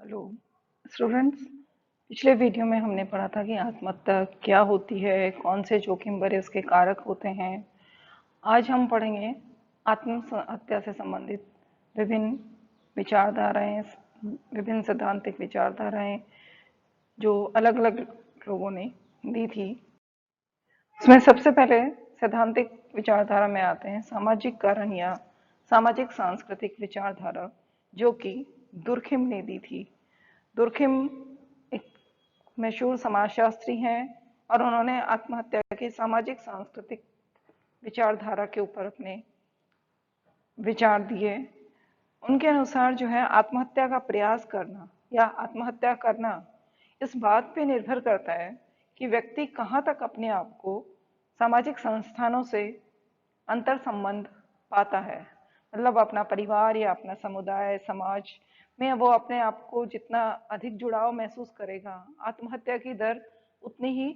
Hello students. पिछले video में हमने पढ़ा था कि आत्महत्या क्या होती है, कौन से जोखिम भरे उसके कारक होते हैं। आज हम पढ़ेंगे आत्महत्या से संबंधित विभिन्न विचारधाराएं, विभिन्न सैद्धांतिक विचारधाराएं जो अलग अलग लोगों ने दी थी। इसमें सबसे पहले सैद्धांतिक विचारधारा में आते हैं सामाजिक कारण या सामाजिक सांस्कृतिक विचारधारा, जो कि दुर्खिम ने दी थी। दुर्खिम एक मशहूर समाजशास्त्री हैं और उन्होंने आत्महत्या की सामाजिक सांस्कृतिक विचारधारा के ऊपर अपने विचार दिए। उनके अनुसार जो है आत्महत्या का प्रयास करना या आत्महत्या करना इस बात पे निर्भर करता है कि व्यक्ति कहाँ तक अपने आप को सामाजिक संस्थानों से अंतर संबंध पाता है। मतलब अपना परिवार या अपना समुदाय समाज में वो अपने आप को जितना अधिक जुड़ाव महसूस करेगा, आत्महत्या की दर उतनी ही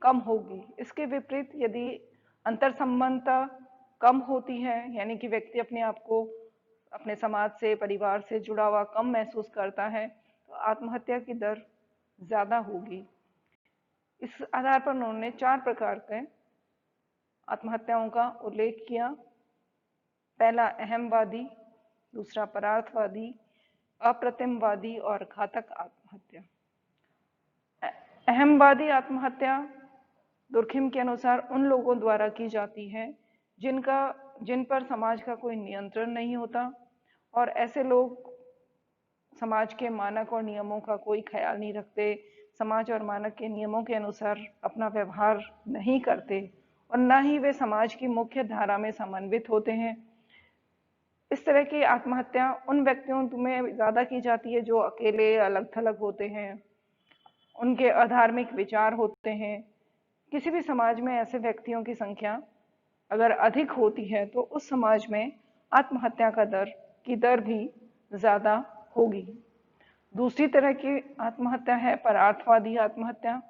कम होगी। इसके विपरीत यदि अंतर संबंधता कम होती है, यानी कि व्यक्ति अपने आप को अपने समाज से परिवार से जुड़ा हुआ कम महसूस करता है, तो आत्महत्या की दर ज्यादा होगी। इस आधार पर उन्होंने 4 प्रकार के आत्महत्याओं का उल्लेख किया। पहला अहमवादी, दूसरा परार्थवादी, अप्रतिमवादी और घातक आत्महत्या। अहमवादी आत्महत्या दुर्खिम के अनुसार उन लोगों द्वारा की जाती है जिन पर समाज का कोई नियंत्रण नहीं होता, और ऐसे लोग समाज के मानक और नियमों का कोई ख्याल नहीं रखते, समाज और मानक के नियमों के अनुसार अपना व्यवहार नहीं करते और न ही वे समाज की मुख्य धारा में समन्वित होते हैं। इस तरह की आत्महत्या उन व्यक्तियों में ज्यादा की जाती है जो अकेले अलग थलग होते हैं, उनके अधार्मिक विचार होते हैं। किसी भी समाज में ऐसे व्यक्तियों की संख्या अगर अधिक होती है तो उस समाज में आत्महत्या की दर भी ज्यादा होगी। दूसरी तरह की आत्महत्या है परार्थवादी आत्महत्या।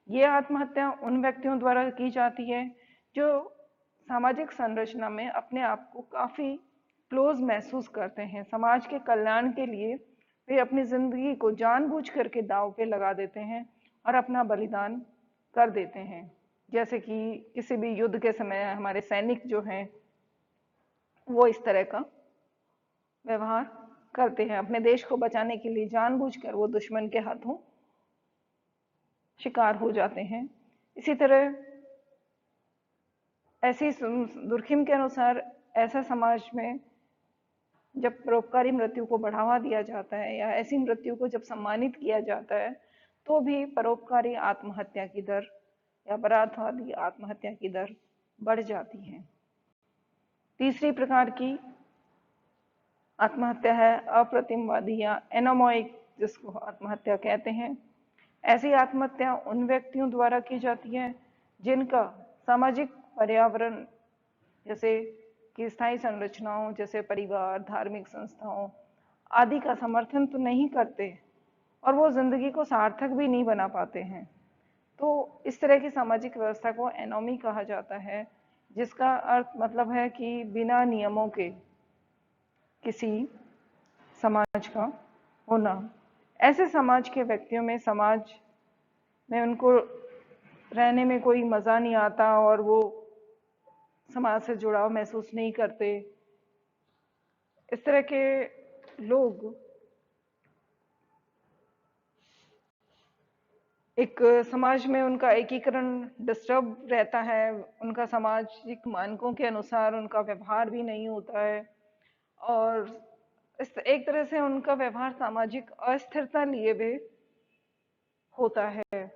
ये आत्महत्या उन व्यक्तियों द्वारा की जाती है जो सामाजिक संरचना में अपने आप को काफी क्लोज महसूस करते हैं। समाज के कल्याण के लिए वे अपनी जिंदगी को जानबूझ करके दांव पे लगा देते हैं और अपना बलिदान कर देते हैं। जैसे कि किसी भी युद्ध के समय हमारे सैनिक जो हैं वो इस तरह का व्यवहार करते हैं, अपने देश को बचाने के लिए जानबूझकर वो दुश्मन के हाथों शिकार हो जाते हैं। इसी तरह ऐसी दुर्खिम के अनुसार ऐसा समाज में जब परोपकारी मृत्यु को बढ़ावा दिया जाता है या ऐसी मृत्यु को जब सम्मानित किया जाता है, तो भी परोपकारी आत्महत्या की दर या परार्थवादी आत्महत्या की दर बढ़ जाती है। तीसरी प्रकार की आत्महत्या है अप्रतिमवादी या एनोमोइक, जिसको आत्महत्या कहते हैं। ऐसी आत्महत्या उन व्यक्तियों द्वारा की जाती है जिनका सामाजिक पर्यावरण जैसे कि स्थायी संरचनाओं जैसे परिवार, धार्मिक संस्थाओं आदि का समर्थन तो नहीं करते और वो जिंदगी को सार्थक भी नहीं बना पाते हैं। तो इस तरह की सामाजिक व्यवस्था को एनोमी कहा जाता है, जिसका अर्थ मतलब है कि बिना नियमों के किसी समाज का होना। ऐसे समाज के व्यक्तियों में समाज में उनको रहने में कोई मजा नहीं आता और वो समाज से जुड़ाव महसूस नहीं करते। इस तरह के लोग एक समाज में उनका एकीकरण डिस्टर्ब रहता है, उनका सामाजिक मानकों के अनुसार उनका व्यवहार भी नहीं होता है और इस एक तरह से उनका व्यवहार सामाजिक अस्थिरता लिए हुए होता है।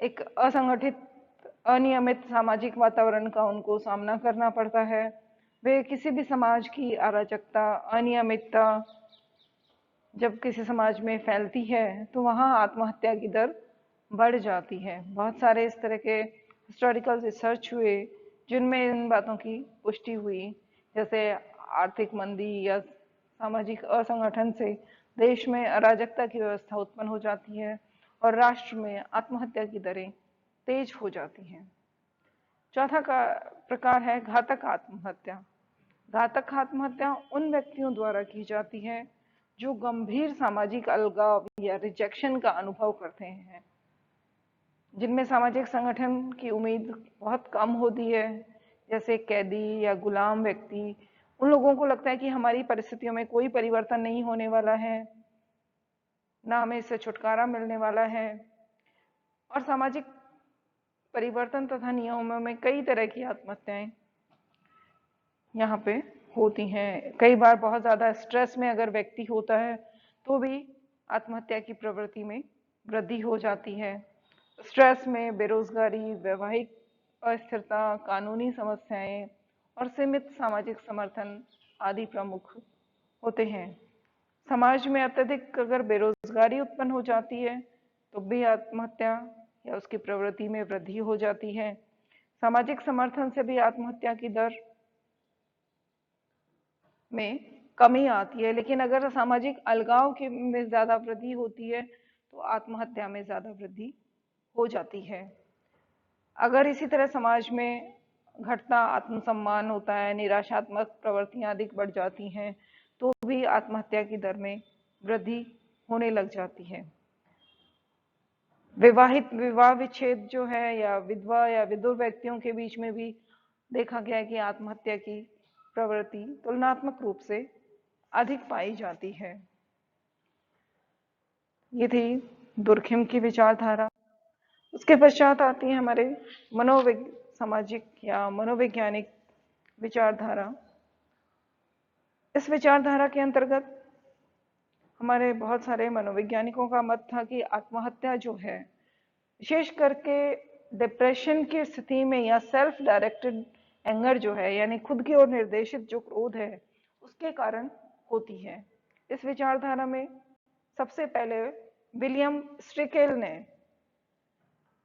एक असंगठित अनियमित सामाजिक वातावरण का उनको सामना करना पड़ता है। वे किसी भी समाज की अराजकता, अनियमितता जब किसी समाज में फैलती है तो वहाँ आत्महत्या की दर बढ़ जाती है। बहुत सारे इस तरह के हिस्टोरिकल रिसर्च हुए जिनमें इन बातों की पुष्टि हुई, जैसे आर्थिक मंदी या सामाजिक असंगठन से देश में अराजकता की व्यवस्था उत्पन्न हो जाती है और राष्ट्र में आत्महत्या की दरें तेज हो जाती हैं। चौथा का प्रकार है घातक आत्महत्या। घातक आत्महत्या उन व्यक्तियों द्वारा की जाती है जो गंभीर सामाजिक अलगाव या रिजेक्शन का अनुभव करते हैं, जिनमें सामाजिक संगठन की उम्मीद बहुत कम होती है, जैसे कैदी या गुलाम व्यक्ति, उन लोगों को लगता है कि हमारी परिस्थितियों में कोई परिवर्तन नहीं होने वाला है, ना हमें इससे छुटकारा मिलने वाला है। और सामाजिक परिवर्तन तथा नियमों में कई तरह की आत्महत्याएं यहाँ पे होती हैं। कई बार बहुत ज्यादा स्ट्रेस में अगर व्यक्ति होता है तो भी आत्महत्या की प्रवृत्ति में वृद्धि हो जाती है। स्ट्रेस में बेरोजगारी, वैवाहिक अस्थिरता, कानूनी समस्याएं और सीमित सामाजिक समर्थन आदि प्रमुख होते हैं। समाज में अत्यधिक अगर बेरोजगारी उत्पन्न हो जाती है तो भी आत्महत्या या उसकी प्रवृत्ति में वृद्धि हो जाती है। सामाजिक समर्थन से भी आत्महत्या की दर में कमी आती है, लेकिन अगर सामाजिक अलगाव की में ज्यादा वृद्धि होती है तो आत्महत्या में ज्यादा वृद्धि हो जाती है। अगर इसी तरह समाज में घटता आत्मसम्मान होता है, निराशात्मक प्रवृत्तियां अधिक बढ़ जाती हैं, तो भी आत्महत्या की दर में वृद्धि होने लग जाती है। विवाह विच्छेद जो है या विधवा या विधुर व्यक्तियों के बीच में भी देखा गया है कि आत्महत्या की प्रवृत्ति तुलनात्मक रूप से अधिक पाई जाती है। ये थी दुर्खिम की विचारधारा। उसके पश्चात आती है हमारे सामाजिक या मनोवैज्ञानिक विचारधारा। इस विचारधारा के अंतर्गत हमारे बहुत सारे मनोवैज्ञानिकों का मत था कि आत्महत्या जो है, विशेष करके डिप्रेशन की स्थिति में या सेल्फ डायरेक्टेड एंगर जो है, यानी खुद की ओर निर्देशित जो क्रोध है, उसके कारण होती है। इस विचारधारा में सबसे पहले विलियम स्ट्रिकेल ने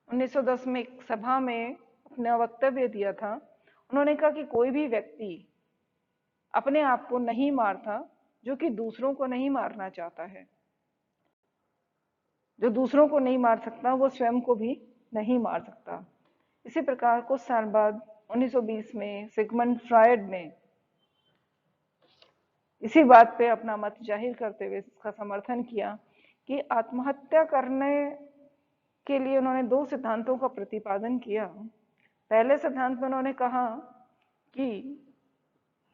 1910 में एक सभा में अपना वक्तव्य दिया था। उन्होंने कहा कि कोई भी व्यक्ति अपने आप को नहीं मारता जो कि दूसरों को नहीं मारना चाहता है। जो दूसरों को नहीं मार सकता वो स्वयं को भी नहीं मार सकता। इसी प्रकार कुछ साल बाद 1920 में सिगमंड फ्रायड ने इसी बात पे अपना मत जाहिर करते हुए इसका समर्थन किया कि आत्महत्या करने के लिए उन्होंने दो सिद्धांतों का प्रतिपादन किया। पहले सिद्धांत में उन्होंने कहा कि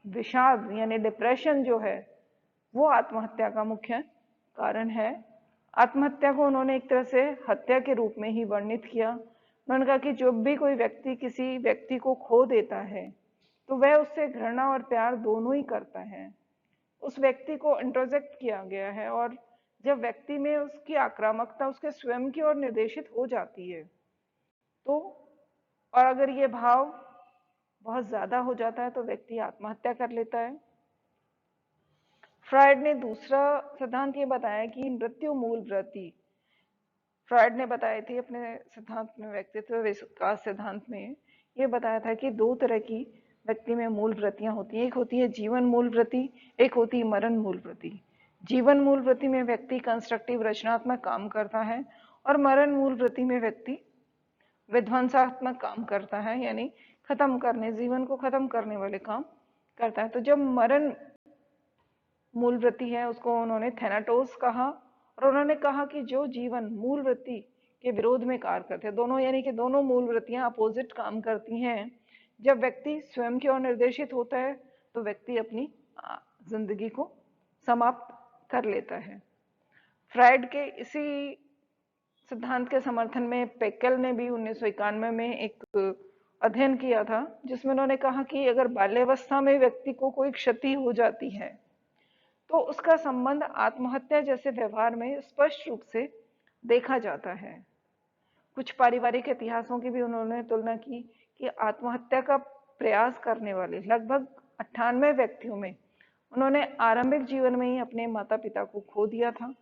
विषाद यानी डिप्रेशन जो है वो आत्महत्या का मुख्य कारण है। आत्महत्या को उन्होंने एक तरह से हत्या के रूप में ही वर्णित किया। उन्होंने कहा कि जब भी कोई व्यक्ति किसी व्यक्ति को खो देता है तो वह उससे घृणा और प्यार दोनों ही करता है। उस व्यक्ति को इंट्रोजेक्ट किया गया है और जब व्यक्ति में उसकी आक्रामकता उसके स्वयं की ओर निर्देशित हो जाती है तो, और अगर ये भाव बहुत ज्यादा हो जाता है तो व्यक्ति आत्महत्या कर लेता है। फ्रायड ने दूसरा सिद्धांत ये बताया कि मृत्यु मूल वृत्ति, फ्रायड ने बताए थे अपने सिद्धांत में, व्यक्तित्व विकास सिद्धांत में ये बताया था कि दो तरह की व्यक्ति में मूल वृत्तियां होती हैं। एक होती है जीवन मूल वृत्ति, एक होती है मरण मूल वृत्ति। जीवन मूल वृत्ति में व्यक्ति कंस्ट्रक्टिव रचनात्मक काम करता है और मरण मूल वृत्ति में व्यक्ति विध्वंसात्मक काम करता है, यानी खत्म करने, जीवन को खत्म करने वाले काम करता है। तो जब मरण मूल वृत्ति है उसको उन्होंने थैनाटोस कहा और उन्होंने कहा कि जो जीवन मूल वृत्ति के विरोध में कार्य करते हैं, दोनों यानी कि दोनों मूल वृत्तियां अपोजिट काम करती हैं। जब व्यक्ति स्वयं की ओर निर्देशित होता है तो व्यक्ति अपनी जिंदगी को समाप्त कर लेता है। फ्रायड के इसी सिद्धांत के समर्थन में पेकेल ने भी 1991 में एक अध्ययन किया था जिसमें उन्होंने कहा कि अगर बाल्यावस्था में व्यक्ति को कोई क्षति हो जाती है तो उसका संबंध आत्महत्या जैसे व्यवहार में स्पष्ट रूप से देखा जाता है। कुछ पारिवारिक इतिहासों की भी उन्होंने तुलना की कि आत्महत्या का प्रयास करने वाले लगभग 98 व्यक्तियों में उन्होंने आरंभिक जीवन में ही अपने माता पिता को खो दिया था।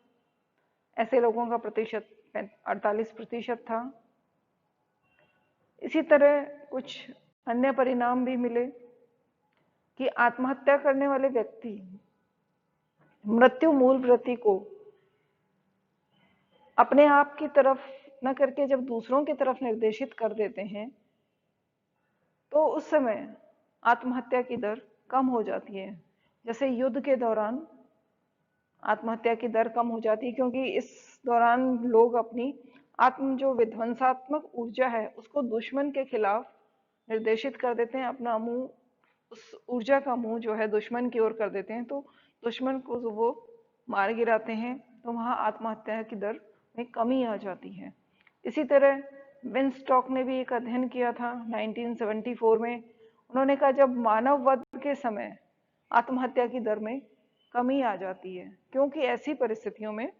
ऐसे लोगों का प्रतिशत 48% था। इसी तरह कुछ अन्य परिणाम भी मिले कि आत्महत्या करने वाले व्यक्ति मृत्यु मूल वृत्ति को अपने आप की तरफ न करके जब दूसरों की तरफ निर्देशित कर देते हैं तो उस समय आत्महत्या की दर कम हो जाती है। जैसे युद्ध के दौरान आत्महत्या की दर कम हो जाती है, क्योंकि इस दौरान लोग अपनी आत्म जो विध्वंसात्मक ऊर्जा है उसको दुश्मन के खिलाफ निर्देशित कर देते हैं, अपना मुंह, उस ऊर्जा का मुंह जो है दुश्मन की ओर कर देते हैं, तो दुश्मन को वो मार गिराते हैं, तो वहाँ आत्महत्या की दर में कमी आ जाती है। इसी तरह विंस्टॉक ने भी एक अध्ययन किया था 1974 में। उन्होंने कहा जब मानव वध के समय आत्महत्या की दर में कमी आ जाती है, क्योंकि ऐसी परिस्थितियों में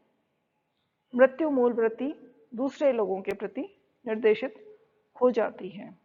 मृत्यु मूल वृत्ति दूसरे लोगों के प्रति निर्देशित हो जाती है।